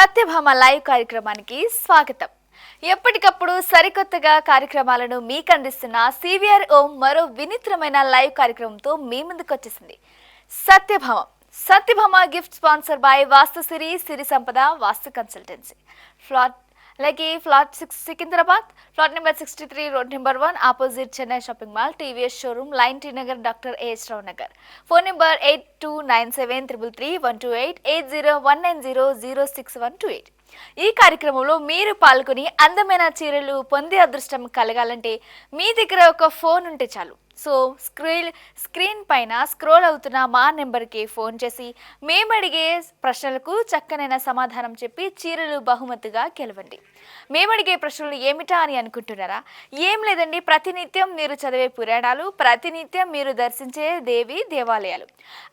Satyabhama live కార్యక్రమానికి స్వాగతం. ఎప్పటికప్పుడు సరికొత్తగా కార్యక్రమాలను మీకు అందిస్తున్న సివిఆర్ ఓం మరో వినూత్నమైన లైవ్ కార్యక్రమంతో మీ ముందుకు వచ్చేసింది. Satyabhama Satyabhama gift sponsor by Vastu Siri Sampada Vastu consultancy. Flat 6 Secunderabad, flat number 63, road number 1, opposite Chennai shopping mall, TVS showroom, line T Nagar, doctor AS Rao Nagar. Phone number 8297333128, 8019006128. ఈ కార్యక్రమంలో మీరు పాల్గొని అందమైన చీరలు పొందే అదృష్టం కలగాలంటే మీ దగ్గర ఒక ఫోన్ ఉంటే చాలు. సో స్క్రీన్ పైన స్క్రోల్ అవుతున్న మా నెంబర్కి ఫోన్ చేసి మేము అడిగే ప్రశ్నలకు చక్కనైన సమాధానం చెప్పి చీరలు బహుమతిగా గెలవండి. మేము అడిగే ప్రశ్నలు ఏమిటా అని అనుకుంటున్నారా? ఏం లేదండి, ప్రతినిత్యం మీరు చదివే పురాణాలు, ప్రతినిత్యం మీరు దర్శించే దేవి దేవాలయాలు,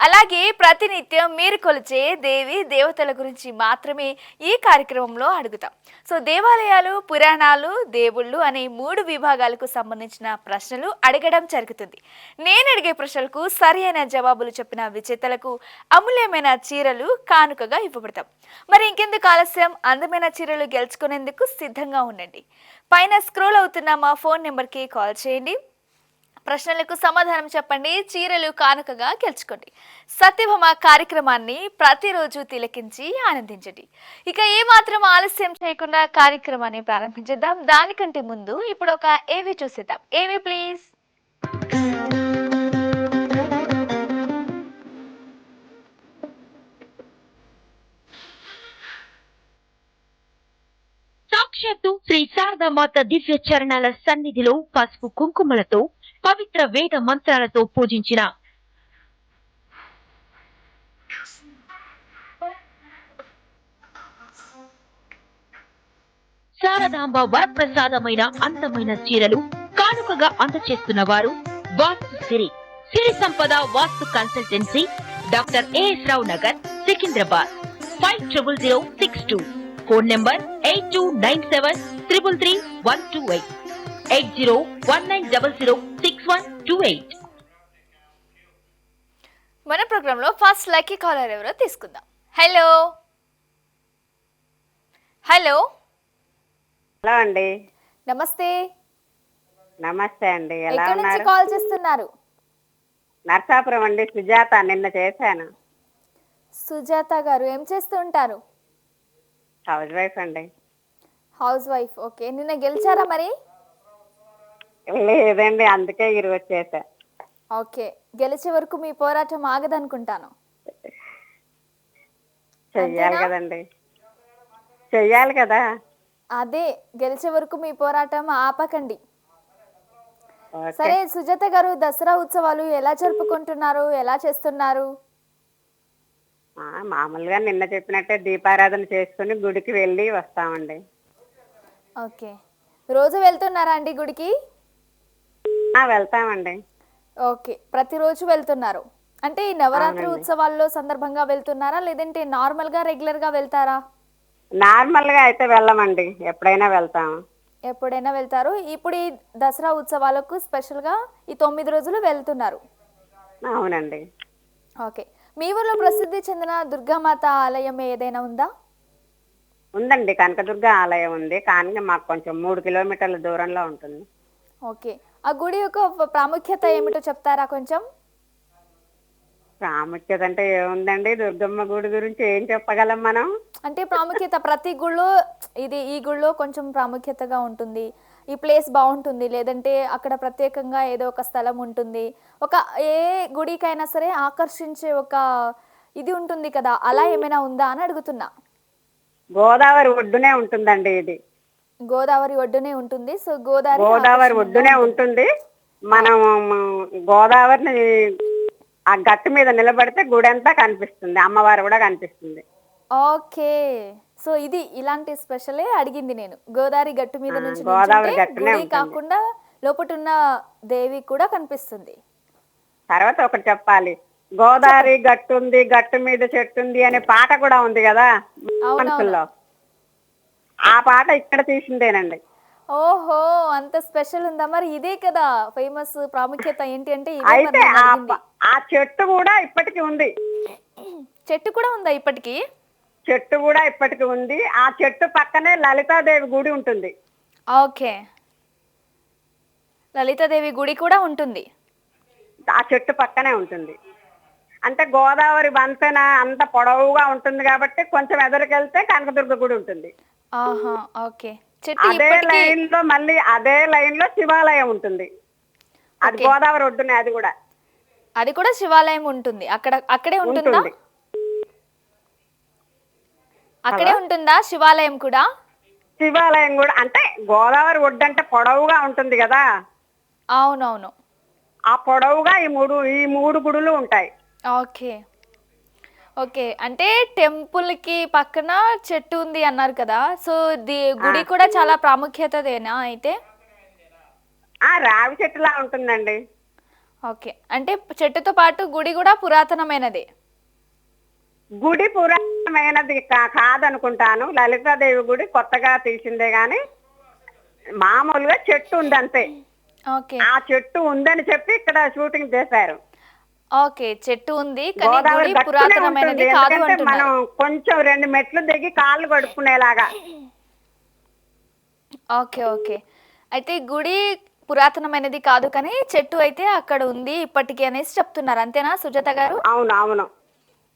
అలాగే ప్రతినిత్యం మీరు కొలిచే దేవి దేవతల గురించి మాత్రమే ఈ కార్యక్రమంలో అడుగుతాం. సో దేవాలయాలు, పురాణాలు, దేవుళ్ళు అనే 3 విభాగాలకు సంబంధించిన ప్రశ్నలు అడగడం జరుగుతుంది. నేను అడిగే ప్రశ్నలకు సరి అయిన జవాబులు చెప్పిన విజేతలకు అమూల్యమైన చీరలు కానుకగా ఇవ్వబడతాం. మరి ఇంకెందుకు ఆలస్యం, అందమైన చీరలు గెలుచుకునేందుకు సిద్ధంగా ఉండండి. పైన స్క్రోల్ అవుతున్న మా ఫోన్ నెంబర్కి కాల్ చేయండి, ప్రశ్నలకు సమాధానం చెప్పండి, చీరలు కానుకగా గెలుచుకోండి. సత్యభామ కార్యక్రమాన్ని ప్రతిరోజు తిలకించి ఆనందించండి. ఇక ఏమాత్రం ఆలస్యం చేయకుండా కార్యక్రమాన్ని ప్రారంభించేద్దాం. దానికంటే ముందు ఇప్పుడు ఒక ఏవి చూసేద్దాం. ఏవి ప్లీజ్. సాక్షాత్తు శ్రీ శారదామాత దివ్య చరణాల సన్నిధిలో పసుపు కుంకుమలతో పవిత్ర వేద మంత్రాలతో పూజించిన శారదాంబ వరప్రసాదమైన అందమైన చీరలు కానుకగా అందచేస్తున్న వారు Vastu Siri Sampada Vastu consultancy, doctor AS Rao Nagar, Secunderabad. 500062. Phone number 8297333128, 8019006128. మన ప్రోగ్రామ్ లో ఫస్ట్ లక్కీ కాలర్ ఎవరో తీసుకుందాం. హలో హలో హలో అండి. నమస్తే. నమస్తే అండి, ఎలా ఎక్కడి నుంచి ఉన్నారు? కాల్ చేస్తున్నారు? నర్సాపురం అండి, సుజాత. నిన్న చేశాను. సుజాత గారు ఏం చేస్తూ ఉంటారు? హౌస్ వైఫ్ అండి. House wife. ఓకే, నిన్న గెలిచారా మరి? లేదండి, అందుకే ఈరోజు చేశా. ఓకే, గెలిచే వరకు మీ పోరాటం ఆగదనుకుంటాను. చెయ్యాలి కదండి, చెయ్యాలి కదా. అదే, గెలిచే వరకు మీ పోరాటం ఆపకండి. ఓకే. సరే సుజాత గారు, దసరా ఉత్సవాలు ఎలా జరుపుకుంటున్నారు, ఎలా చేస్తున్నారు? మామూలుగా నిన్న చెప్పినట్టే దీపారాధన చేసుకుని గుడికి వెళ్ళి వస్తామండి. ఓకే, రోజు వెళ్తున్నారా అండి గుడికి? వెళ్తామండి. ఓకే, ప్రతిరోజు వెళ్తున్నారు అంటే ఈ నవరాత్రి అవునండి. ఉత్సవాల్లో సందర్భంగా వెళ్తున్నారా, లేదంటే నార్మల్గా రెగ్యులర్గా వెళ్తారా? నార్మల్ గా అయితే వెళ్ళమండి, ఎప్పుడైనా వెళ్తాము. ఎప్పుడైనా వెళ్తారు. ఇప్పుడు ఈ దసరా ఉత్సవాలకు స్పెషల్గా ఈ 9 రోజులు వెళ్తున్నారు. అవునండి. ఓకే, మీ ఊర్లో ప్రసిద్ధి చెందిన దుర్గామాత ఆలయం ఏదైనా ఉందా? ఉందండి, కనకదుర్గ ఆలయం ఉంది, కానీ మాకు కొంచెం 3 కిలోమీటర్ల దూరంలో ఉంటుంది. ఓకే, ఆ గుడి యొక్క ప్రాముఖ్యత ఏమిటో చెప్తారా కొంచెం? ప్రాముఖ్యత అంటే ఏముందండి, దుర్గమ్మ గుడి గురించి ఏం చెప్పగలం మనం? అంటే ప్రాముఖ్యత ప్రతి గుళ్ళో ఈ గుళ్ళో కొంచెం ప్రాముఖ్యతగా ఉంటుంది, ఈ ప్లేస్ బాగుంటుంది, లేదంటే అక్కడ ప్రత్యేకంగా ఏదో ఒక స్థలం ఉంటుంది, ఒక ఏ గుడికైనా సరే ఆకర్షించే ఒక ఇది ఉంటుంది కదా, అలా ఏమైనా ఉందా అని అడుగుతున్నా. గోదావరి ఒడ్డునే ఉంటుందండి ఇది. గోదావరి ఒడ్డునే ఉంటుంది. సో గోదావరి ఒడ్డునే ఉంటుంది. మనం గోదావరిని ఆ గట్టు మీద నిలబడితే గుడి అంతా కనిపిస్తుంది, అమ్మవారు కూడా కనిపిస్తుంది. ఓకే, సో ఇది ఇలాంటి స్పెషలే అడిగింది నేను. గోదావరి గట్టు మీద నుంచి గోదావరి నిల్చుంటే గట్టునే గుడి ఉంటుంది. కాకుండా లోపటున్న దేవి కూడా కనిపిస్తుంది. తర్వాత ఒకటి చెప్పాలి, గోదావరి గట్టు ఉంది, గట్టు మీద చెట్టు ఉంది అనే పాట కూడా ఉంది కదా మనసుల్లో. ఆ పాట ఇక్కడ తీసిందేనండి. ఓహో, అంత స్పెషల్ ఉందా? మరి ఇదే కదా ఫేమస్ ప్రాముఖ్యత. ఏంటి అంటే ఇదే అయితే మరి నేను అడిగింది. ఆ చెట్టు కూడా ఇప్పటికి ఉంది. చెట్టు కూడా ఉందా ఇప్పటికి? చెట్టు కూడా ఇప్పటికి ఉంది. ఆ చెట్టు పక్కనే లలితాదేవి గుడి ఉంటుంది. ఓకే. లలితాదేవి గుడి కూడా ఉంటుంది. ఆ చెట్టు పక్కనే ఉంటుంది. అంటే గోదావరి వంతెన అంత పొడవుగా ఉంటుంది కాబట్టి కొంచెం ఎదురుకెళ్తే కనకదుర్గ గుడి ఉంటుంది. ఆహా! ఓకే. చెట్టు అదే ఇప్పటికీ లైన్ లో మళ్ళీ అదే లైన్ లో శివాలయం ఉంటుంది. అది ఓకే. గోదావరి ఒడ్డునే అది కూడా అది కూడా శివాలయం ఉంటుంది. అక్కడే ఉంటుందా? ఉంటుంది. అక్కడే ఉంటుందా శివాలయం కూడా? శివాలయం కూడా అంటే గోదావరి ఒడ్డు అంటే పొడవుగా ఉంటుంది కదా. అవునవును. ఆ పొడవుగా ఈ మూడు గుడులు ఉంటాయి. ఓకే. ఓకే. అంటే టెంపుల్‌కి పక్కన చెట్టు ఉంది అన్నారు కదా! సో, ఆ గుడి కూడా చాలా ప్రాముఖ్యతదేనా అయితే? రావి చెట్టులా ఉంటుందండి. ఓకే. అంటే చెట్టుతో పాటు గుడి కూడా పురాతనమైనదే. గుడి పురాతనమైనది కాదనుకుంటాను. లలితాదేవి గుడి కొత్తగా తీసిందే గాని మామూలుగా చెట్టు ఉంది అంతే. ఓకే. ఆ చెట్టు ఉందని చెప్పి ఇక్కడ షూటింగ్ చేశారు. ఓకే. చెట్టు ఉంది. కానీ గోదావరి గుడి గట్టునే పురాతనమైనది ఉంటుంది. కాదు ఎందుకంటే మనం అంటున్నారు. కొంచెం 2 మెట్లు దిగి కాళ్ళు కడుక్కునేలాగా. ఓకే. ఓకే. అయితే గుడి పురాతనమైనది కాదు కానీ చెట్టు అయితే అక్కడ ఉంది ఇప్పటికి అనేసి చెప్తున్నారు. అంతేనా సుజాత గారు? అవును, అవును.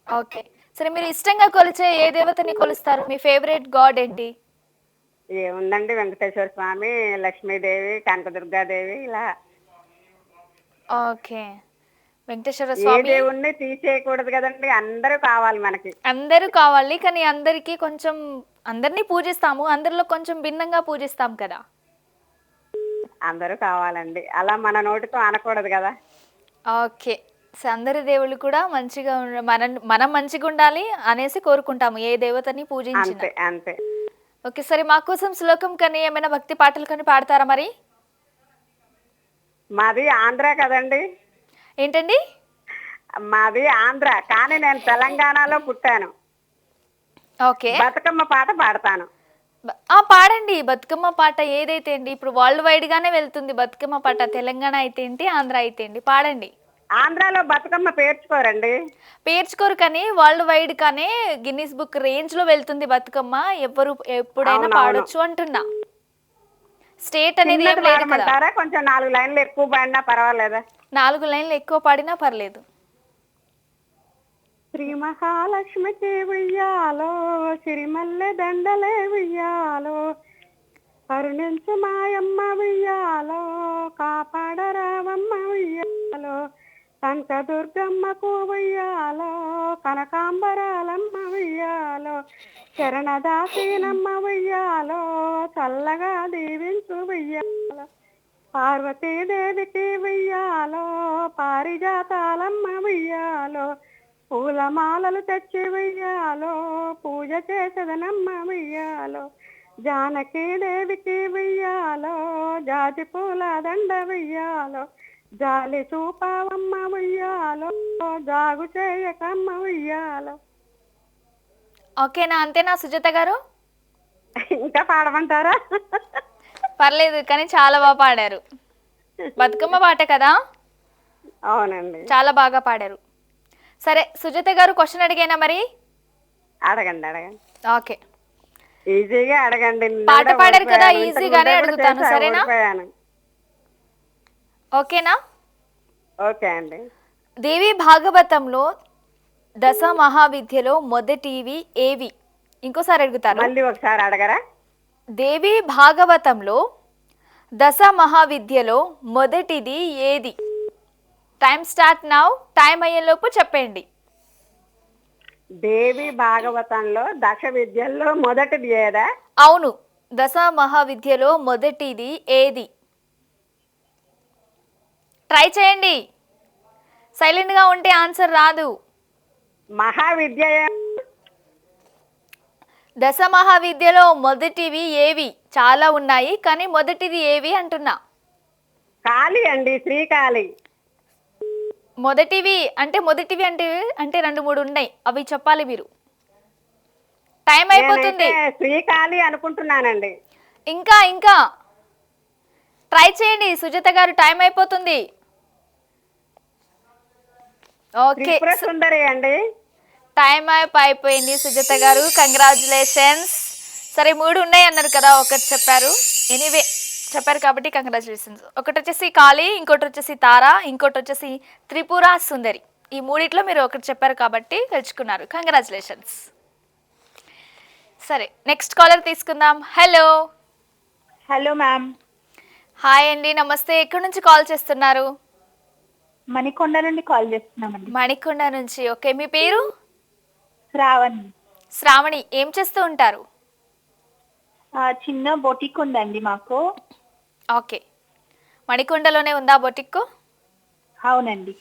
ఓకే. సరే మీరు ఇష్టంగా కొలిచే ఏ దేవతని కొలుస్తారు? మీ ఫేవరెట్ గాడ్ ఏంటి? ఏముందండి, వెంకటేశ్వర స్వామి, లక్ష్మీదేవి, కనకదుర్గాదేవి ఇలా ఓకే. వెంకటేశ్వర ఏ స్వామి దేవుణ్ణి తీసేయకూడదు కదండి. అందరూ కావాలి మనకి. అందరూ కావాలి. కానీ అందరికీ కొంచెం అందరిని పూజిస్తాము. అందరిలో కొంచెం భిన్నంగా పూజిస్తాం కదా! అందరూ కావాలండి. అలా మన నోటితో అనకూడదు కదా. ఓకే. సో, అందరి దేవుళ్ళు కూడా మంచిగా మనం మంచిగుండాలి అనేసి కోరుకుంటాము. ఏ దేవతని పూజించినా. అంతే, అంతే. ఓకే. సరే మా కోసం శ్లోకం కానీ ఏమైనా భక్తి పాటలు కానీ పాడతారా మరి? మాది ఆంధ్ర కదండి. ఏంటండి? మాది ఆంధ్ర కానీ నేను తెలంగాణలో పుట్టాను. ఓకే. బతుకమ్మ పాట పాడతాను. పాడండి. బతుకమ్మ పాట ఏదైతే ఏంటి ఇప్పుడు వరల్డ్ వైడ్ గానే వెళ్తుంది బతుకమ్మ పాట. తెలంగాణ అయితే ఏంటి, ఆంధ్ర అయితే ఏంటి పాడండి. ఆంధ్రాలో బతుకమ్మ పేర్చుకోరండి. పేర్చుకోరు కానీ వరల్డ్ వైడ్ కానీ గిన్నిస్ బుక్ రేంజ్ లో వెళ్తుంది బతుకమ్మ. ఎవరు ఎప్పుడైనా అవునవును. పాడొచ్చు అంటున్నా. స్టేట్ అనేది ఏం చిన్నది లేదు కదా. పాడమంటారా? కొంచెం 4 లైన్లు ఎక్కువ పాడినా పర్వాలేదా? 4 లైన్లు ఎక్కువ పాడినా పర్లేదు. శ్రీ మహాలక్ష్మికి ఉయ్యాలో, సిరిమల్లె దండలే ఉయ్యాలో, కరుణించు మాయమ్మ ఉయ్యాలో, కాపాడరావమ్మ ఉయ్యాలో, కనకదుర్గమ్మకు ఉయ్యాలో, కనకాంబరాలమ్మ ఉయ్యాలో, శరణదాసీనమ్మ ఉయ్యాలో, చల్లగా దీవించు ఉయ్యాలో, పార్వతీదేవికి ఉయ్యాలో, పారిజాతాలమ్మ ఉయ్యాలో, పూలమాలలు తెచ్చి వెయ్యాలో, పూజ చేసేదనమ్మ వెయ్యాలో, జానకి దేవికి వెయ్యాలో, జాజి పూల దండ వెయ్యాలో, జాలి చూపావమ్మ వెయ్యాలో, జాగు చేయకమ్మ వెయ్యాలో. ఓకేనా? అంతేనా సుజాత గారు? ఇంకా పాడమంటారా? పర్లేదు కానీ చాలా బాగా పాడారు. బతుకమ్మ పాట కదా, అవునండి. చాలా బాగా పాడారు. సరే సుజాత గారు క్వశ్చన్ అడిగేనా మరి? అడగండి, అడగండి. ఓకే. ఈజీగా అడగండి. పాట పాడారు కదా, ఓడిపోయాను. ఇంతకు ఈజీగానే ముందే కూడా అడుగుతాను, చేశా, సరేనా? ఓడిపోయాను. ఓకేనా? ఓకే అండి. దేవి భాగవతంలో దశ మహావిద్యలో మొదటివి ఏవి? ఇంకోసారి అడుగుతాను. మళ్ళీ ఒకసారి అడగరా? దేవి భాగవతంలో దశ మహావిద్యలో మొదటిది ఏది? Time start now. టైం అయ్యేలోపు చెప్పండి. దేవి భాగవతంలో దశ విద్యల్లో మొదటిది ఏదా? అవును. దశ మహావిద్యలో మొదటిది ఏది? ట్రై చేయండి. సైలెంట్గా ఉంటే ఆన్సర్ రాదు. మహావిద్య దశ మహావిద్యలో మొదటివి ఏవి? చాలా ఉన్నాయి కానీ మొదటిది ఏవి అంటున్నా. కాళీ అండి, శ్రీకాళి. మొదటివి అంటే అంటే 2-3 ఉన్నాయి, అవి చెప్పాలి మీరు. టైం అయిపోతుంది. నేనైతే శ్రీకాళి అనుకుంటున్నానండి. ఇంకా ట్రై చేయండి సుజాత గారు, టైం అయిపోతుంది. ఓకే. త్రిపుర సుందరి అండి. టైం అయిపోయింది సుజాత గారు, కంగ్రాచులేషన్స్. సరే 3 ఉన్నాయి అన్నారు కదా, ఒకటి చెప్పారు. ఎనీవే చెప్పారు కాబట్టి కంగ్రాచులేషన్స్. ఒకటి వచ్చేసి కాళీ, ఇంకోటి వచ్చేసి తార, ఇంకోటి వచ్చేసి త్రిపుర సుందరి. ఈ మూడిట్లో మీరు ఒకటి చెప్పారు కాబట్టి గెలుచుకున్నారు. కంగ్రాచులేషన్స్. సరే నెక్స్ట్ కాలర్ తీసుకుందాం. హలో. Hello ma'am. హాయ్ అండి, నమస్తే. ఎక్కడి నుంచి కాల్ చేస్తున్నారు? మణికొండ నుండి కాల్ చేస్తున్నామండి. మణికొండ నుంచి. ఓకే, మీ పేరు? శ్రావణి. శ్రావణి. ఏం చేస్తూ ఉంటారు? చిన్న బొటిక్ ఉందండి మాకు. ఓకే, మణికొండలోనే ఉందా బొటిక్? అవునండి.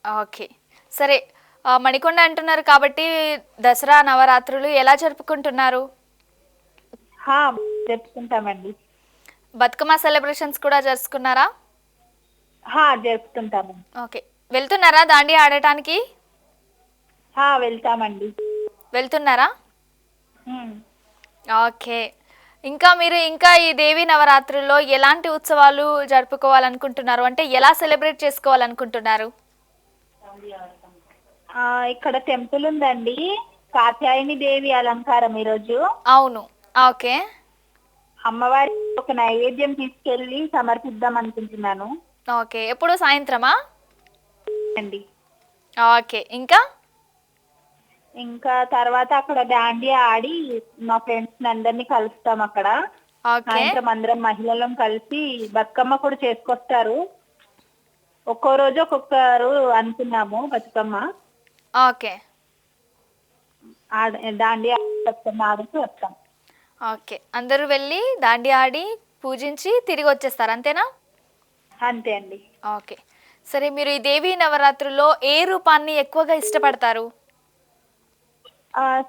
ఓకే, సరే. మణికొండ అంటున్నారు కాబట్టి దసరా నవరాత్రులు ఎలా జరుపుకుంటున్నారు? జరుపుకుంటామండి. బతుకమ్మ సెలబ్రేషన్స్ కూడా జరుపుకున్నారా? జరుపుకుంటాము. ఓకే, వెళ్తున్నారా దాండి ఆడటానికి? వెళ్తామండి. వెళ్తున్నారా? ఉమ్. ఓకే. ఇంకా మీరు ఇంకా ఈ దేవి నవరాత్రుల్లో ఎలాంటి ఉత్సవాలు జరుపుకోవాలనుకుంటున్నారు? అంటే ఎలా సెలబ్రేట్ చేసుకోవాలనుకుంటున్నారు? ఇక్కడ టెంపుల్ ఉందండి, కాత్యాయని దేవి అలంకారం ఈరోజు. అవును. ఓకే. అమ్మవారి ఒక నైవేద్యం తీసుకెళ్లి సమర్పిద్దాం అనుకుంటున్నాను. ఓకే, ఎప్పుడు సాయంత్రమా అండి. ఓకే, ఇంకా తర్వాత అక్కడ దాండియా ఆడి మా ఫ్రెండ్స్ అందరినీ కలుస్తాం అక్కడ. ఓకే. సాయంత్రం అందరం మహిళలం కలిసి బతుకమ్మ కూడా చేసుకొస్తారు. ఒక్కో రోజు ఒక్కొక్కరు అనుకున్నాము బతుకమ్మ. ఓకే. దాండియా బతుకమ్మ ఆడుతూ వస్తాం. ఓకే, అందరూ వెళ్ళి దాండి ఆడి పూజించి తిరిగి వచ్చేస్తారు, అంతేనా? అంతే అండి. ఓకే, సరే. మీరు ఈ దేవీ నవరాత్రుల్లో ఏ రూపాన్ని ఎక్కువగా ఇష్టపడతారు?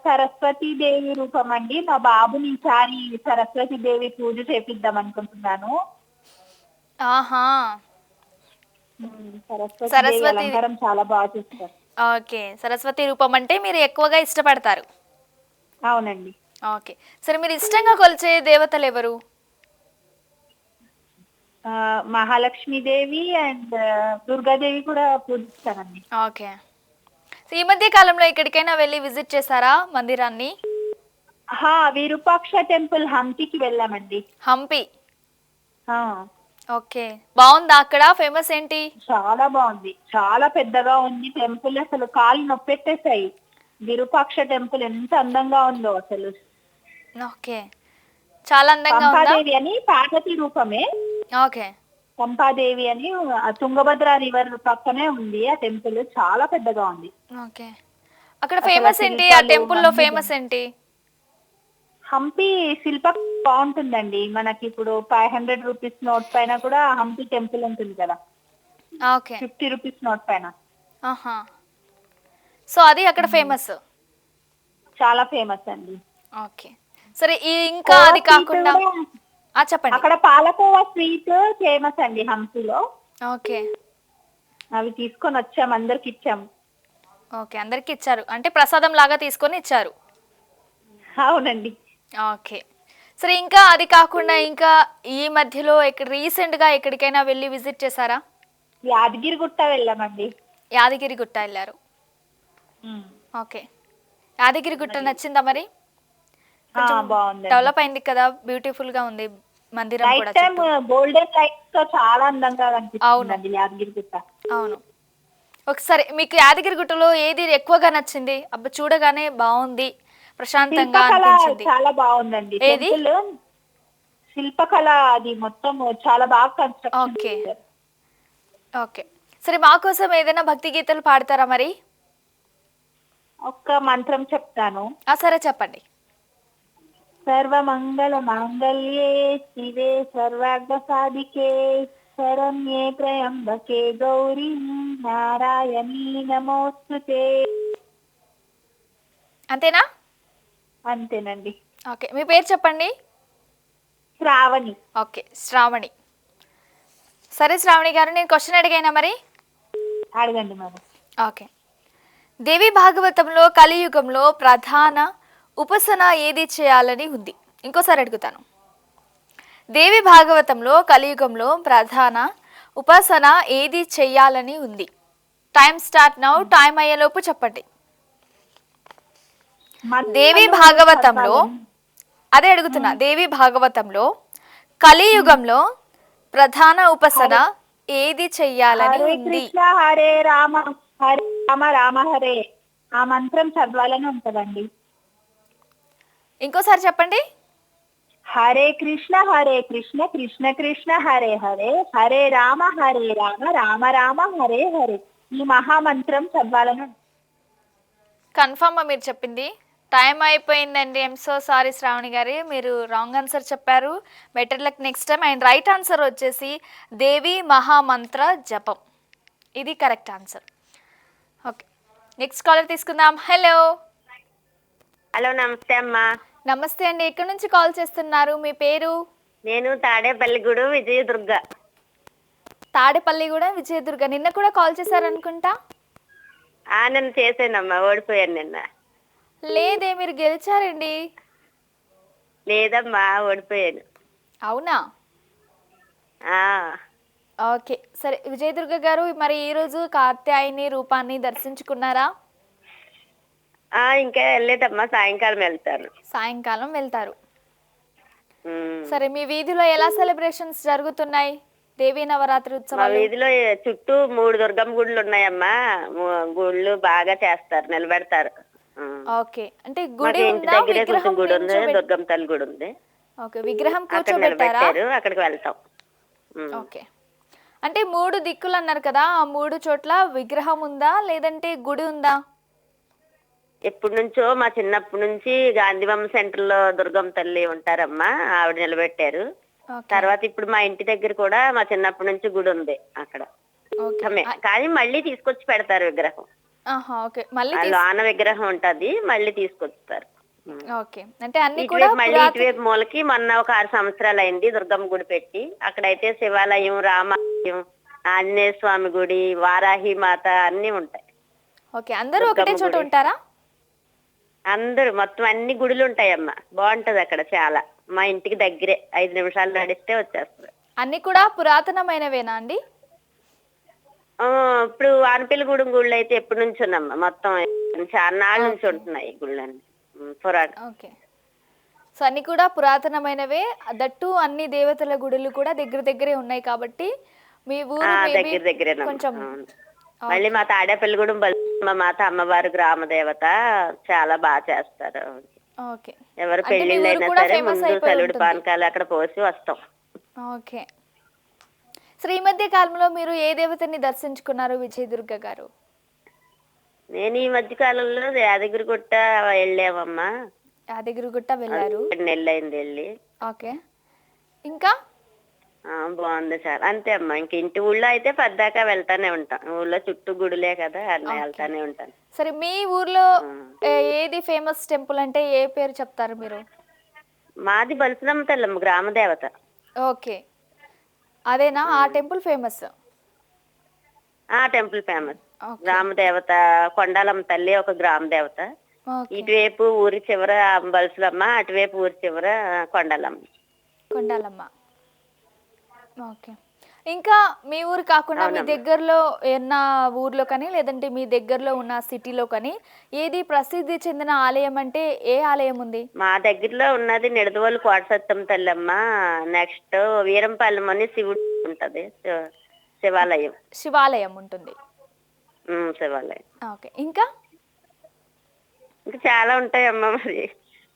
సరస్వతి దేవి రూపం అండి. మా బాబుని ఈసారి సరస్వతి దేవి పూజ చేపిద్దాం అనుకుంటున్నాను. ఆహా. సరస్వతి దేవి అలంకారం చాలా బాగా చేస్తారు. ఓకే, సరస్వతి రూపం అంటే మీరు ఎక్కువగా ఇష్టపడతారు. అవునండి. ఓకే, సరే. మీరు ఇష్టంగా కొలిచే దేవతలు ఎవరు? మహాలక్ష్మీదేవి అండ్ దుర్గాదేవి కూడా పూజిస్తానండి. ఓకే. ఈ మధ్య కాలంలో ఎక్కడికైనా వెళ్ళి విజిట్ చేశారా మందిరాన్ని? విరూపాక్ష టెంపుల్ హంపికి వెళ్ళామండి. హంపి. ఆ, ఓకే, బాగుందా అక్కడ? ఫేమస్ ఏంటి? చాలా బాగుంది, చాలా పెద్దగా ఉంది టెంపుల్. అసలు కాళ్ళు నొప్పెట్టేశాయి. విరూపాక్ష టెంపుల్ ఎంత అందంగా ఉందో అసలు. ఓకే, చాలా అందంగా ఉందా? పంపాదేవి అని పార్వతి రూపమే. ఓకే. పంపాదేవి అని తుంగభద్ర రివర్ పక్కనే ఉంది ఆ టెంపుల్. చాలా పెద్దగా ఉంది. ఓకే, అక్కడ ఫేమస్ ఏంటి? ఆ టెంపుల్ లో ఫేమస్ ఏంటి? హంపి శిల్పం బాగుంటుందండి. మనకి ఇప్పుడు 500 రూపీస్ నోట్ పైన కూడా హంపి టెంపుల్ ఉంటుంది కదా. ఓకే. 50 రూపీస్ నోట్ పైన. ఆహా. సో అది అక్కడ ఫేమస్. చాలా ఫేమస్ అండి. ఓకే, సరే. ఇంకా అది కాకుండా చెప్పండి. అక్కడ పాలకోవా స్వీట్ ఫేమస్ అండి హంపిలో. ఓకే. అవి తీసుకొని వచ్చాము, అందరికి ఇచ్చాము. ఓకే, అందరికి ఇచ్చారు అంటే ప్రసాదం లాగా తీసుకొని ఇచ్చారు. అవునండి. ఓకే, సరే. ఇంకా అది కాకుండా ఇంకా ఈ మధ్యలో రీసెంట్ గా ఎక్కడికైనా వెళ్ళి విజిట్ చేశారా? యాదగిరిగుట్ట వెళ్ళామండి. యాదగిరిగుట్ట వెళ్ళారు. ఓకే, యాదగిరిగుట్ట నచ్చిందా మరి? బాగుంది, డెవలప్ అయింది కదా, బ్యూటిఫుల్ గా ఉంది మందిరం కూడా. గోల్డెన్ లైట్స్ తో చాలా అందంగా కనిపిస్తుంది యాదగిరిగుట్ట. అవును. ఒకసారి మీకు యాదగిరిగుట్టలో ఏది ఎక్కువగా నచ్చింది? అబ్బా, చూడగానే బాగుంది, ప్రశాంతంగా అనిపించింది. చాలా బాగుందండి టెంపుల్. శిల్పకళ అది మొత్తం చాలా బాగా కన్స్ట్రక్షన్. ఓకే. ఓకే, సరే. మా కోసం ఏదైనా భక్తి గీతాలు పాడతారా మరి? ఒక్క మంత్రం చెప్తాను. సరే, చెప్పండి. సర్వమంగళ మాంగళ్యే శివే సర్వార్థ సాధికే శరణ్యే త్రయంబకే గౌరీ నారాయణీ నమోస్తుతే. అంతేనా? అంతేనండి. ఓకే, మీ పేరు చెప్పండి. శ్రావణి. ఓకే, శ్రావణి. సరే శ్రావణి గారు, నేను క్వశ్చన్ అడిగానా మరి? అడగండి మరి. ఓకే. దేవి భాగవతంలో కలియుగంలో ప్రధాన ఉపాసన ఏది చేయాలని ఉంది? ఇంకోసారి అడుగుతాను. దేవి భాగవతంలో కలియుగంలో ప్రధాన ఉపాసన ఏది చేయాలని ఉంది? Time start now. టైం అయ్యేలోపు చెప్పండి. దేవి భాగవతంలో అదే అడుగుతున్నా, దేవి భాగవతంలో కలియుగంలో ప్రధాన ఉపాసన ఏది చెయ్యాలని హరే ఉంది? కృష్ణ హరే రామ హరే రామ రామ హరే, ఆ మంత్రం చదవాలని ఉంటదండి. ఇంకోసారి చెప్పండి. హరే కృష్ణ కృష్ణ కృష్ణ హరే హరే, హరే రామ రామ రామ హరే హరే, ఈ మహామంత్రం చదవాలని ఉంటుంది. కన్ఫామ్ మీరు చెప్పింది. టైం అయిపోయిందండి. ఐఎమ్ సో సారీ శ్రావణి గారి, మీరు రాంగ్ ఆన్సర్ చెప్పారు. Better luck next time. And right answer వచ్చేసి దేవి మహామంత్ర జపం, ఇది correct answer. Okay, next caller తీసుకుందాం. హలో. హలో నమస్తే అమ్మా. నమస్తే అండి, ఎక్కడి నుంచి కాల్ చేస్తున్నారు? మీ పేరు? నేను తాడేపల్లిగూడు విజయదుర్గ. తాడేపల్లి కూడా విజయదుర్గ. నిన్న కూడా కాల్ చేశారనుకుంటా. నిన్న చేశానమ్మా, ఓడిపోయాను నిన్న. లేదే, మీరు గెలిచారండి. లేదమ్మా, ఓడిపోయాను. అవునా? ఆ, ఓకే సరే విజయదుర్గ గారు, మరి ఈరోజు కాత్యాయని రూపాన్ని దర్శించుకున్నారా? ఇంకా వెళ్ళలేదమ్మా, సాయంకాలం వెళ్తాను. సాయంకాలం వెళ్తారు. ఉమ్. సరే, మీ వీధిలో ఎలా సెలబ్రేషన్స్ జరుగుతున్నాయి దేవీ నవరాత్రి మా ఉత్సవాలు? వీధిలో చుట్టూ 3 దుర్గమ్మ గుళ్ళు ఉన్నాయమ్మా. గుళ్ళు బాగా చేస్తారు, నిలబెడతారు. ఓకే, అంటే మాకు గుడి ఇంటి ఉందా, దగ్గరే కొంచెం విగ్రహం గుడి ఉంది, నిల్చోబెట్- దుర్గమ్మ తల్లి గుడి ఉంది. ఓకే, విగ్రహం అక్కడ కూర్చోబెట్టారా? నిలబెట్టారు, అక్కడికి వెళ్తాం. ఓకే, అంటే 3 దిక్కులు అన్నారు కదా, ఆ 3 చోట్ల విగ్రహం ఉందా లేదంటే గుడి ఉందా? ఎప్పటి నుంచో మా చిన్నప్పటి నుంచి గాంధీబొమ్మ సెంటర్ లో దుర్గమ్మ తల్లి ఉంటారమ్మా, ఆవిడ నిలబెట్టారు. ఓకే తర్వాత ఇప్పుడు మా ఇంటి దగ్గర కూడా మా చిన్నప్పటి నుంచి గుడి ఉంది అక్కడ. ఓకే కానీ మళ్ళీ తీసుకొచ్చి పెడతారు విగ్రహం. ఆహా, ఓకే మళ్ళీ ఆ లోన విగ్రహం ఉంటది, మళ్ళీ తీసుకొస్తారు. ఓకే, అంటే అన్ని కూడా ఇటువైపు మళ్ళీ ఇటువైపు మూలకి మొన్న ఒక 6 సంవత్సరాలు అయింది దుర్గమ్మ గుడి పెట్టి. అక్కడైతే శివాలయం, రామాలయం, ఆంజనేయ స్వామి గుడి, వారాహి మాత అన్ని ఉంటాయి. ఓకే, అందరూ ఒకటే దుర్గమ్మ చోట గుడి. ఉంటారా? అందరూ మొత్తం అన్ని గుడులు ఉంటాయమ్మా, బాగుంటది అక్కడ చాలా. మా ఇంటికి దగ్గరే, 5 నిమిషాలు నడిస్తే వచ్చేస్తారు. అన్ని కూడా పురాతనమైనవేనా అండి? ఇప్పుడు ఆనపిల్లగూడెం గుళ్ళు అయితే ఎప్పటి నుంచి ఉన్నమ్మా, మొత్తం చాలా నాళ్ళ నుంచి ఉంటున్నాయి ఈ గుళ్ళన్నీ. పురాణ. ఓకే, సో అన్ని కూడా పురాతనమైనవే, దట్టు అన్ని దేవతల గుడులు కూడా దగ్గర దగ్గరే ఉన్నాయి కాబట్టి మీ ఊరు maybe దగ్గరే కొంచెం మళ్ళీ మా తాడేపల్లిగూడెం బల్మ మాత అమ్మవారు గ్రామ దేవత, చాలా బాగా చేస్తారు. ఓకే, ఎవరు అంటే మీ పెళ్లిళ్ళు ఊరు అయినా కూడా సరే ఫేమస్ ముందు అయిపోయి సలుడు ఉంటుంది. పానకాలు అక్కడ పోసి వస్తాం. ఓకే, సరే ఈ మధ్య కాలంలో మీరు ఏ దేవతని దర్శించుకున్నారు విజయదుర్గ గారు? నేను ఈ మధ్య కాలంలో యాదగిరిగుట్ట వెళ్ళామమ్మా, యాదగిరిగుట్ట వెళ్ళారు. 2 నెలలు అయింది వెళ్ళి. ఓకే, ఇంకా బాగుంది సార్. అంతే అమ్మా, ఇంక ఇంటి ఊళ్ళో అయితే పద్దాకా వెళ్తానే ఉంటాం. ఊళ్ళో చుట్టూ గుడులే కదా, అన్నీ వెళ్తానే ఉంటాను. సరే మీ ఊర్లో ఏది ఫేమస్ టెంపుల్ అంటే ఏ పేరు చెప్తారు మీరు? మాది బలసనమ్మ తల్లమ్మ గ్రామ దేవత. ఓకే, అదేనా ఆ టెంపుల్ ఫేమస్? ఆ టెంపుల్ ఫేమస్. ఓకే. గ్రామ దేవత కొండాలమ్మ తల్లి ఒక గ్రామ దేవత. ఓకే, ఇటువైపు ఊరి చివర బలసలమ్మ, అటువైపు ఊరి చివర కొండాలమ్మ. కొండాలమ్మ. ఓకే, ఇంకా మీ ఊరు కాకుండా మీ దగ్గరలో ఉన్న ఊర్లో కానీ లేదంటే మీ దగ్గరలో ఉన్న సిటీలో కానీ ఏది ప్రసిద్ధి చెందిన ఆలయం అంటే ఏ ఆలయం ఉంది? మా దగ్గరలో ఉన్నది నిడదవోలు కోటసత్తమ్మ తల్లమ్మ, నెక్స్ట్ వీరంపాలెం అని శివుడు ఉంటది, శివాలయం. శివాలయం ఉంటుంది. శివాలయం. ఓకే, ఇంకా ఇంకా చాలా ఉంటాయమ్మా. మరి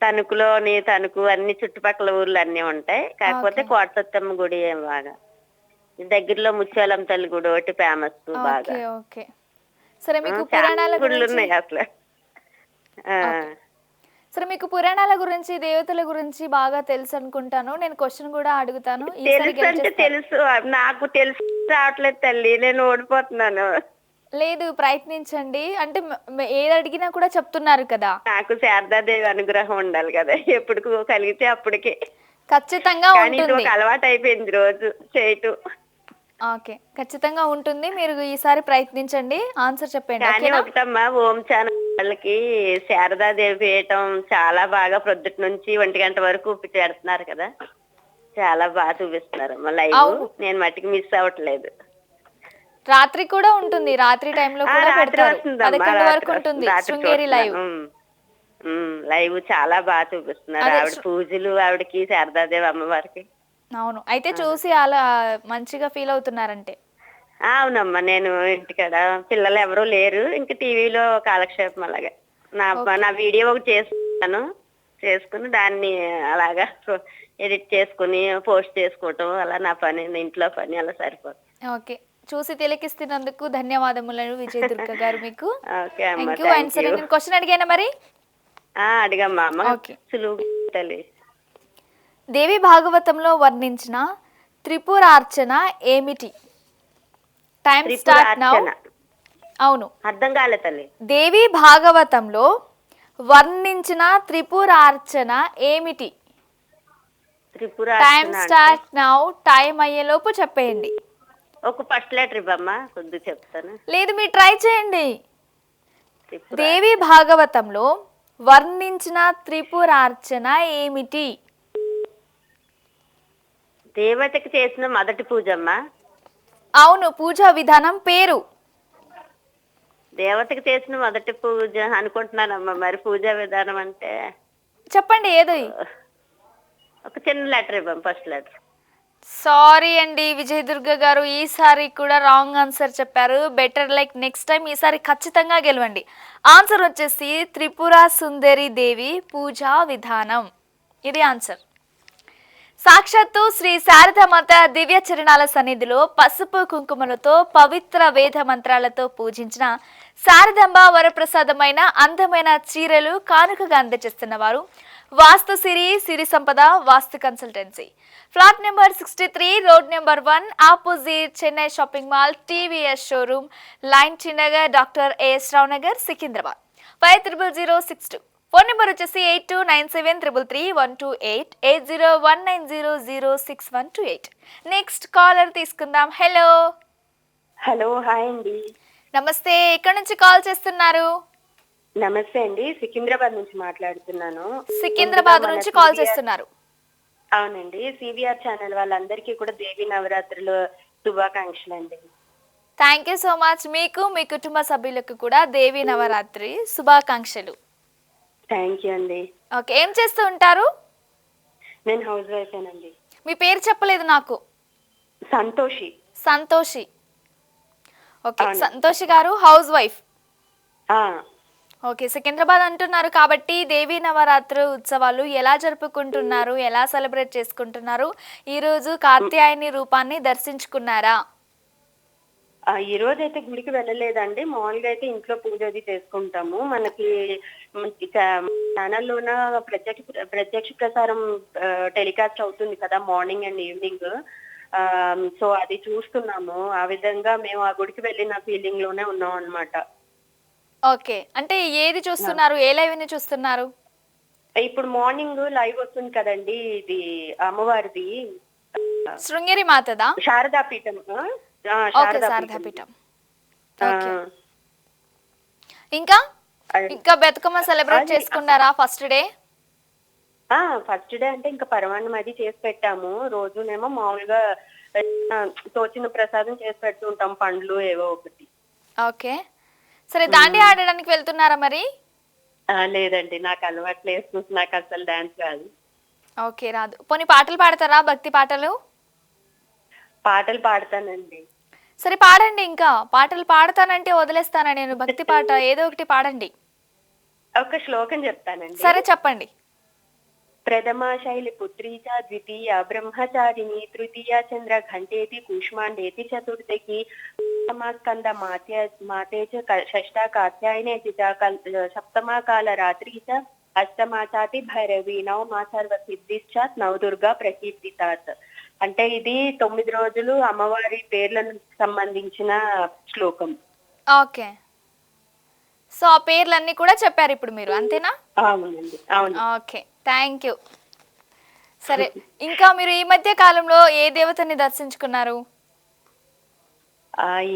తణుకు అన్ని చుట్టుపక్కల ఊర్లు అన్ని ఉంటాయి. కాకపోతే కోటసత్తమ్మ గుడి బాగా దగ్గరలో ముత్యాలమ్మ తల్లి గుడి ఒకటి ఫేమస్ బాగా. ఓకే ఓకే, సరే మీకు పురాణాల గుళ్ళు గురించి ఉన్నాయి అసలు. సరే మీకు పురాణాల గురించి దేవతల గురించి బాగా తెలుసు అనుకుంటాను. నేను క్వశ్చన్ కూడా అడుగుతాను, ఈసారి తెలుసు అంటే గెలిచేస్తారు. తెలుసు, నాకు తెలుసు రావట్లేదు తల్లి, నేను ఓడిపోతున్నాను. లేదు ప్రయత్నించండి, అంటే ఏది అడిగినా కూడా చెప్తున్నారు కదా. నాకు శారదాదేవి అనుగ్రహం ఉండాలి కదా, ఎప్పుడు కలిగితే అప్పటికే. ఖచ్చితంగా కానీ ఇది ఉంటుంది. ఒక అలవాటు అయిపోయింది రోజు చేయటం. ఓకే, ఖచ్చితంగా ఉంటుంది, మీరు ఈసారి ప్రయత్నించండి, ఆన్సర్ చెప్పండి. కానీ ఓకేనా? ఒకటమ్మా, ఓం ఛానల్ వాళ్ళకి శారదాదేవి వేయటం చాలా బాగా ప్రొద్దుటి నుంచి 1 గంట వరకు పెడుతున్నారు కదా, చాలా బాగా చూపిస్తున్నారు లైవ్. అవును. నేను మట్టికి మిస్ అవ్వట్లేదు. రాత్రి కూడా ఉంటుంది, రాత్రి టైంలో కూడా రాత్రి పెడతారు, వస్తుందమ్మా, 11 రాత్రి వరకు ఉంటుంది రాత్రి శృంగేరి లైవ్. లైవ్ చాలా బాగా చూపిస్తున్నారు. అదే ఆవిడ పూజలు, ఆవిడకి శారదాదేవి అమ్మవారికి. అవును. అయితే చూసి అలా మంచిగా ఫీల్ అవుతున్నారంటే. అవునమ్మా, నేను ఇంటికాడ పిల్లలు ఎవరూ లేరు, ఇంకా టీవీలో కాలక్షేపం అలాగా నా నా వీడియో ఒకటి చేసుకుని దాన్ని అలాగా ఎడిట్ చేసుకుని పోస్ట్ చేసుకోవటం, అలా నా పని, ఇంట్లో పని అలా సరిపోతుంది. ఓకే. చూసి తిలకిస్తున్నందుకు ధన్యవాదములు విజయ దుర్గ గారు మీకు. ఓకే అమ్మ, థ్యాంక్ యూ. అండ్ థ్యాంక్ సరే, యూ. నేను క్వశ్చన్ అడిగానా మరి? అడిగమ్మా అమ్మ, ఓకే. సులువు తల్లి. దేవి భాగవతంలో వర్ణించిన త్రిపురార్చన ఏమిటి? Time start now. త్రిపురార్చన అవును. అర్థం కాలే తల్లి. దేవి భాగవతంలో వర్ణించిన త్రిపురార్చన ఏమిటి? టైం త్రిపురార్చన స్టార్ట్ నౌ. టైం అయ్యేలోపు చెప్పేయండి. ఒక ఫస్ట్ లెటర్ ఇవ్వమ్మా, కొద్ది చెప్తాను. లేదు, మీరు ట్రై చేయండి. త్రిపుర దేవి భాగవతంలో వర్ణించిన త్రిపురార్చన ఏమిటి? దేవతకి చేసిన మొదటి పూజమ్మా. అవును. పూజా విధానం పేరు. దేవతకి చేసిన మొదటి పూజ అనుకుంటున్నానమ్మా, మరి పూజా విధానం అంటే చెప్పండి ఏదో. ఒక చిన్న లెటర్ ఇవ్వమ్మా, ఫస్ట్ లెటర్. సారీ అండి విజయ దుర్గ గారు, ఈసారి కూడా రాంగ్ ఆన్సర్ చెప్పారు. బెటర్ లైక్ నెక్స్ట్ టైం, ఈసారి ఖచ్చితంగా గెలవండి. ఆన్సర్ వచ్చేసి త్రిపుర సుందరి దేవి పూజా విధానం. ఇది ఆన్సర్. సాక్షాత్తు శ్రీ శారదామాత దివ్య చరణాల సన్నిధిలో పసుపు కుంకుమలతో పవిత్ర వేద మంత్రాలతో పూజించిన శారదాంబ వరప్రసాదమైన అందమైన చీరలు కానుకగా అందజేస్తున్న వారు Vastu Siri Sampada Vastu consultancy. Flat number 63, road number 1, opposite Chennai shopping mall, TVS showroom, line Chinnagar, doctor AS Rao Nagar, Secunderabad 500062. Phone number వచ్చేసి 8297333128, 8019006128. నెక్స్ట్ కాలర్ తీసుకుందాం. హలో. హలో, హాయ్ అండి. నమస్తే. ఎక్కడి నుంచి కాల్ చేస్తున్నారు? నమస్తే అండి, సికింద్రాబాద్ నుంచి మాట్లాడుతున్నాను. సికింద్రాబాద్ నుంచి కాల్ చేస్తున్నారు. అవునండి, సివిఆర్ ఛానల్ వాళ్ళందరికీ కూడా దేవి నవరాత్రులు శుభాకాంక్షలు అండి. Thank you so much. మీకు మీ కుటుంబ సభ్యులకు కూడా దేవి నవరాత్రి శుభాకాంక్షలు. థ్యాంక్ యూ అండి. ఓకే. ఏం చేస్తూ ఉంటారు? నేను హౌస్ వైఫ్ అండి. మీ పేరు చెప్పలేదు నాకు. సంతోషి. సంతోషి. ఓకే. సంతోషి గారు హౌస్ వైఫ్. ఓకే. సికింద్రాబాద్ అంటున్నారు కాబట్టి దేవి నవరాత్రి ఉత్సవాలు ఎలా జరుపుకుంటున్నారు, ఎలా సెలబ్రేట్ చేసుకుంటున్నారు? ఈరోజు కాత్యాయని రూపాన్ని దర్శించుకున్నారా? ఈ రోజు అయితే గుడికి వెళ్ళలేదండి, మామూలుగా అయితే ఇంట్లో పూజ అది చేసుకుంటాము. మనకి ఛానల్లోన ప్రత్యక్ష ప్రసారం టెలికాస్ట్ అవుతుంది కదా, మార్నింగ్ అండ్ ఈవినింగ్. సో అది చూస్తున్నాము. ఆ విధంగా మేము ఆ గుడికి వెళ్ళిన ఫీలింగ్ లోనే ఉన్నాం అన్నమాట. ఓకే. అంటే ఏది చూస్తున్నారు? ఏ లైవ్ ని చూస్తున్నారు? ఇప్పుడు మార్నింగ్ లైవ్ వస్తుంది కదండి, ఇది అమ్మవారిది శృంగేరి మాతదా? శారదాపీఠం. ఓకే, శారదాపీఠం. ఓకే. ఇంకా బతుకమ్మ సెలబ్రేట్ చేసుకున్నారా ఫస్ట్ డే? ఫస్ట్ డే అంటే ఇంకా పరమాన్నం అది చేసి పెట్టాము. రోజునేమో మామూలుగా తోచిన ప్రసాదం చేసి పెడుతూ ఉంటాం, పండ్లు ఏవో ఒకటి. ఓకే. సరే, దాండి ఆడడానికి వెళ్తున్నారా మరి? లేదండి, నాకు అలవాట్లేదు, నాకు అసలు డాన్స్ రాదు. ఓకే, రాదు. పోనీ పాటలు పాడతారా? భక్తి పాటలు? పాటలు పాడతానండి. సరే పాడండి. ఇంకా పాటలు పాడతానంటే వదిలేస్తానా నేను? భక్తి పాట ఏదో ఒకటి పాడండి. ఒక శ్లోకం చెప్తానండి. సరే చెప్పండి. ప్రథమా శైలి పుత్రీ చ ద్వితీయ బ్రహ్మచారిణి తృతీయ చంద్ర ఘంటేతి కూష్మాండేతి చతుర్థకి సప్తమా స్కంద మాతే చ షష్టా కాత్యాయనేతి చ సప్తమా కాల రాత్రి చ అష్టమా చాతి భైరవి నవమా సర్వ సిద్ధిశ్చాత్ నవదుర్గా ప్రకీర్తితాత్. అంటే ఇది 9 రోజులు అమ్మవారి పేర్లకు సంబంధించిన శ్లోకం. ఓకే. సో ఆ పేర్లన్నీ కూడా చెప్పారు ఇప్పుడు మీరు, అంతేనా? అవునండి, అవును. Okay, thank you. సరే, ఇంకా మీరు ఈ మధ్య కాలంలో ఏ దేవతని దర్శించుకున్నారు?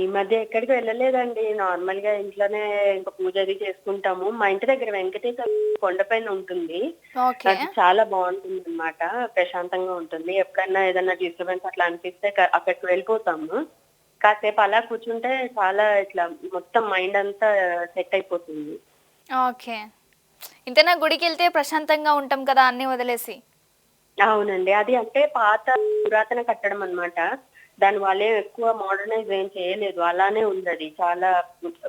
ఈ మధ్య ఎక్కడికి వెళ్ళలేదండి, నార్మల్ గా ఇంట్లోనే ఇంకా పూజ అది చేసుకుంటాము. మా ఇంటి దగ్గర వెంకటేశ్వర కొండపైన ఉంటుంది, ఓకే. అది చాలా బాగుంటుంది అన్నమాట, ప్రశాంతంగా ఉంటుంది. ఎప్పుడైనా ఏదైనా డిస్టర్బెన్స్ అట్లా అనిపిస్తే అక్కడికి వెళ్ళిపోతాము. కాసేపు అలా కూర్చుంటే చాలా ఇట్లా మొత్తం మైండ్ అంతా సెట్ అయిపోతుంది. ఓకే. ఇంతనా గుడికి వెళ్తే ప్రశాంతంగా ఉంటాం కదా అన్ని వదిలేసి. అవునండి, అది అంటే పాత పురాతన కట్టడం అన్నమాట. దాని వాళ్ళే ఎక్కువ మోడర్నైజ్ ఏం చేయలేదు, అలానే ఉంది. అది చాలా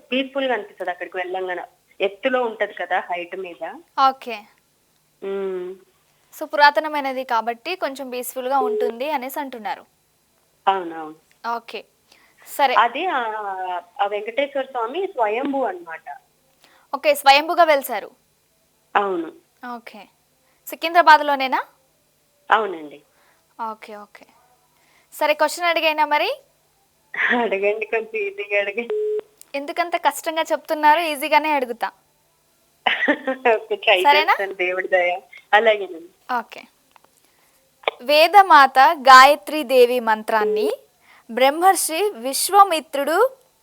పీస్ఫుల్ గా అనిపిస్తుంది అక్కడికి వెళ్ళంగానే. ఎత్తులో ఉంటది కదా, హైట్ మీద. ఓకే. ఉమ్, సో పురాతనమైనది కాబట్టి కొంచెం పీస్ఫుల్ గా ఉంటుంది అనేసి అంటున్నారు. అవునవును. ఓకే సరే. అది ఆ వెంకటేశ్వర స్వామి స్వయంభూ అన్నమాట. ఓకే, స్వయంభుగా వెళ్సారు. అవును. ఓకే, సికింద్రాబాద్లోనేనా? అవునండి. ఓకే ఓకే సరే, క్వశ్చన్ అడిగైనా మరి. అడగండి, కొంచెం ఈజీగా అడగండి. ఎందుకంత కష్టంగా చెప్తున్నారు, ఈజీగానే అడుగుతా. ఓకే, ట్రై సరేనా? చేస్తాను, దేవుడి దయ. అలాగేనండి. ఓకే. వేదమాత గాయత్రీ దేవి మంత్రాన్ని బ్రహ్మర్షి విశ్వామిత్రుడు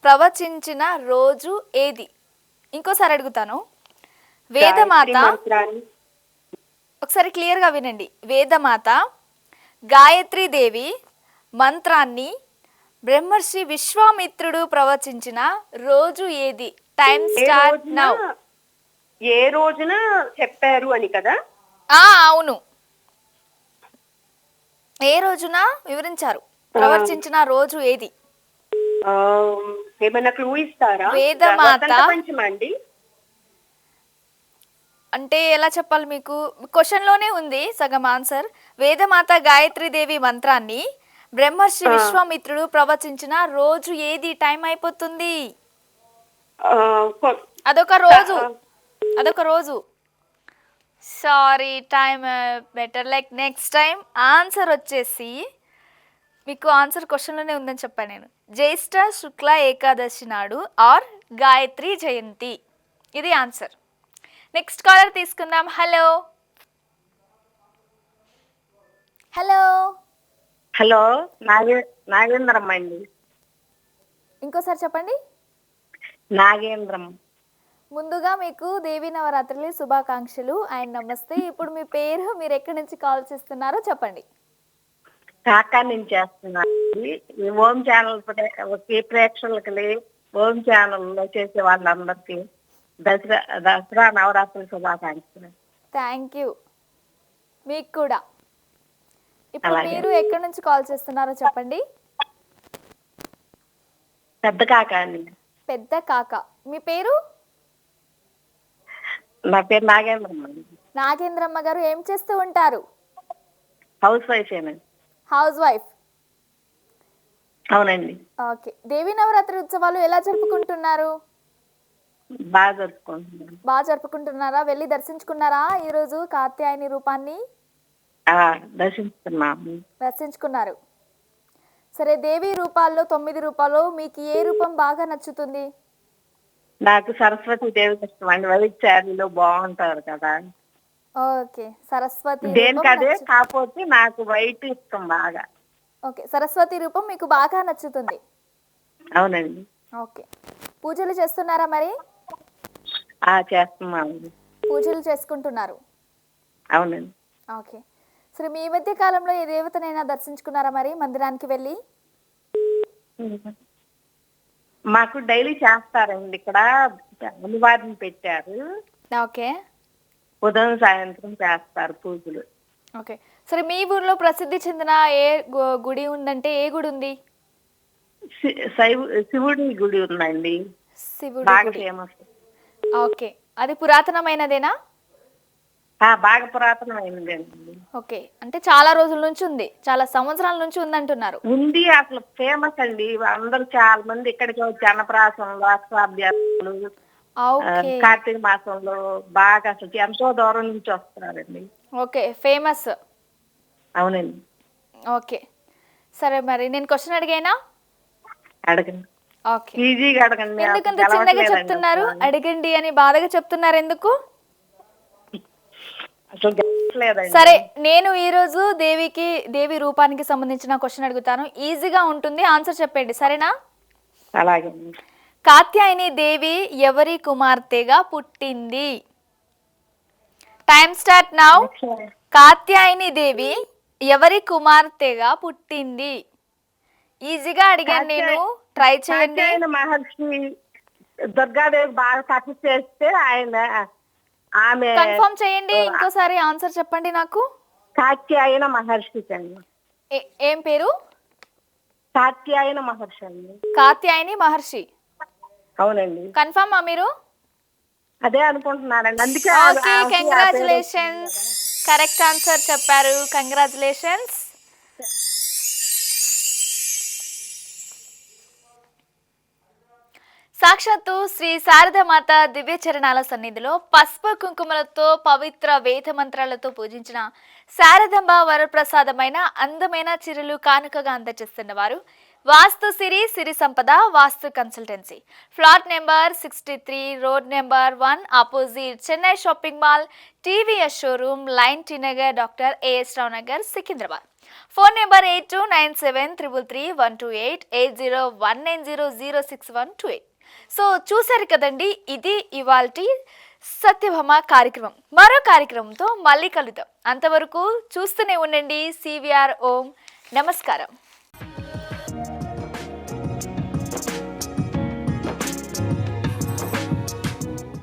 ప్రవచించిన రోజు ఏది? ఇంకోసారి అడుగుతాను. వేదమాత, గాయత్రి మంత్రాన్ని ఒకసారి క్లియర్గా వినండి. వేదమాత గాయత్రీ దేవి మంత్రాన్ని బ్రహ్మర్షి విశ్వామిత్రుడు ప్రవచించిన రోజు ఏది? Time start now. ఏ రోజున చెప్పారు అని కదా? అవును, ఏ రోజున వివరించారు, ప్రవర్తించిన రోజు ఏది? ఆ, ఏమన్నా క్లూ ఇస్తారా? వేదమాత వసంత పంచమి అండి. అంటే ఎలా చెప్పాలి మీకు, క్వశ్చన్ లోనే ఉంది సగం ఆన్సర్. వేదమాత గాయత్రీ దేవి మంత్రాన్ని బ్రహ్మర్షి విశ్వామిత్రుడు ప్రవచించిన రోజు ఏది? టైం అయిపోతుంది. ఆ, అదొక రోజు, అదొక రోజు. Sorry, time better. Like next time answer వచ్చేసి మీకు ఆన్సర్ క్వశ్చన్లోనే ఉందని చెప్పాను నేను. జ్యేష్ఠ శుక్ల ఏకాదశి నాడు ఆర్ గాయత్రి జయంతి, ఇది ఆన్సర్. నెక్స్ట్ కాలర్ తీసుకుందాం. హలో హలో హలో, నాగేంద్రమ్మ అండి. ఇంకోసారి చెప్పండి. నాగేంద్రం. ముందుగా మీకు దేవీ నవరాత్రులు శుభాకాంక్షలు అండ్ నమస్తే. ఇప్పుడు మీ పేరు, మీరు ఎక్కడి నుంచి కాల్ చేస్తున్నారో చెప్పండి. కాకా నుంచి చేస్తున్నాను. ఈ ఓం ఛానల్ ప్రేక్షకులకి, ఓం ఛానల్లో చేసే వాళ్ళందరికీ దసరా నవరాత్రుల శుభాకాంక్షలు. థ్యాంక్ యూ, మీకు కూడా. ఇప్పుడు అలాగే. మీరు ఎక్కడి నుంచి కాల్ చేస్తున్నారో చెప్పండి. పెద్ద కాకా అండి. పెద్ద కాక. మీ పేరు? నా పేరు నాగేంద్రమ్మ అండి. నాగేంద్రమ్మ గారు ఏం చేస్తూ ఉంటారు? హౌస్ వైఫ్ ఏనండి. House wife. అవునండి. ఓకే, దేవీ నవరాత్రి ఉత్సవాలు ఎలా జరుపుకుంటున్నారు? బాగా జరుపుకుంటున్నాను. బాగా జరుపుకుంటున్నారా? వెళ్ళి దర్శించుకున్నారా ఈరోజు కాత్యాయని రూపాన్ని? దర్శిస్తున్నాము. దర్శించుకున్నారు. సరే, దేవి రూపాల్లో 9 రూపాల్లో మీకు ఏ రూపం బాగా నచ్చుతుంది? నాకు సరస్వతి దేవి ఇష్టం అండి. వైచారిలో బాగుంటారు కదా. ఓకే, సరస్వతి దేనికదే, కాకపోతే నాకు వైట్ ఇష్టం బాగా. ఓకే, సరస్వతి రూపం మీకు బాగా నచ్చుతుంది. అవునండి. ఓకే, పూజలు చేస్తున్నారా మరి? చేస్తున్నాము. పూజలు చేసుకుంటున్నారు. అవునండి. ఓకే, సరే, మీ మధ్య కాలంలో ఏ దేవతనైనా దర్శించుకున్నారా మరి మందిరానికి వెళ్ళి? మాకు డైలీ చేస్తారండి ఇక్కడ, అమ్మవారిని పెట్టారు. ఓకే ఉదయం సాయంత్రం చేస్తారు పూజలు. ఓకే, సరే, మీ ఊర్లో ప్రసిద్ధి చెందిన ఏ గుడి ఉందంటే ఏ గుడి ఉంది? శివుడి గుడి ఉందండి, శివుడి బాగా గుడి. ఫేమస్. ఓకే, అది పురాతనమైనదేనా? బాగా పురాతనమైనదండి. ఓకే, అంటే చాలా రోజుల నుంచి ఉంది, చాలా సంవత్సరాల నుంచి ఉందంటున్నారు. ఉంది, అసలు ఫేమస్ అండి. అందరూ చాలా మంది ఇక్కడికి వచ్చి అన్నప్రాసనలు, అష్టాభ్యాసాలు, ఓకే కార్తీక మాసంలో బాగా అసలు ఎంతో దూరం నుంచి వస్తున్నారండి. Okay, famous. అవునండి. ఓకే, సరే, మరి నేను క్వశ్చన్ అడిగైనా? అడగండి. ఓకే, ఈజీగా అడగండి. ఎందుకంత చిన్నగా చెప్తున్నారు? అడగండి అని బాధగా చెప్తున్నారు ఎందుకు? అసలు గెలవట్లేదండి. సరే, నేను ఈరోజు దేవి రూపానికి సంబంధించిన క్వశ్చన్ అడుగుతాను, ఈజీగా ఉంటుంది, ఆన్సర్ చెప్పండి, సరేనా? అలాగే. కాత్యాయని దేవి ఎవరి కుమార్తెగా పుట్టింది? Time start now. Katyayani Devi ఎవరి కుమార్తెగా పుట్టింది? ఈజీగా అడిగాను నేను, ట్రై చేయండి. మహర్షి దుర్గాదేవి బాగా తపస్సు చేస్తే ఆమె కన్ఫర్మ్ చేయండి, ఇంకోసారి ఆన్సర్ చెప్పండి నాకు. కాత్యాయన మహర్షి అండి. ఏం పేరు? కాత్యాయన మహర్షి అండి. కాత్యాయని మహర్షి. అవునండి, కన్ఫర్మా మీరు? అదే అనుకుంటున్నానండి, అందుకే ఓకే, కంగ్రాచులేషన్స్, కరెక్ట్ ఆన్సర్ చెప్పారు. కంగ్రాచులేషన్స్. సాక్షాత్తు శ్రీ శారదామాత దివ్య చరణాల సన్నిధిలో పసుపు కుంకుమలతో పవిత్ర వేద మంత్రాలతో పూజించిన శారదాంబ వరప్రసాదమైన అందమైన చీరలు కానుకగా అందజేస్తున్న వారు Vastu Siri Sampada Vastu consultancy, flat number 63, road number 1, opposite Chennai shopping mall, TVS showroom, line T Nagar, doctor AS Rao Nagar, Secunderabad. Phone number 8297331288, 8019006128. So చూసారు కదండి, ఇది ఇవాల్టి సత్యభామ కార్యక్రమం. మరో కార్యక్రమంతో మళ్ళీ కలుద్దాం. అంతవరకు చూస్తూనే ఉండండి సివిఆర్. ఓం నమస్కారం.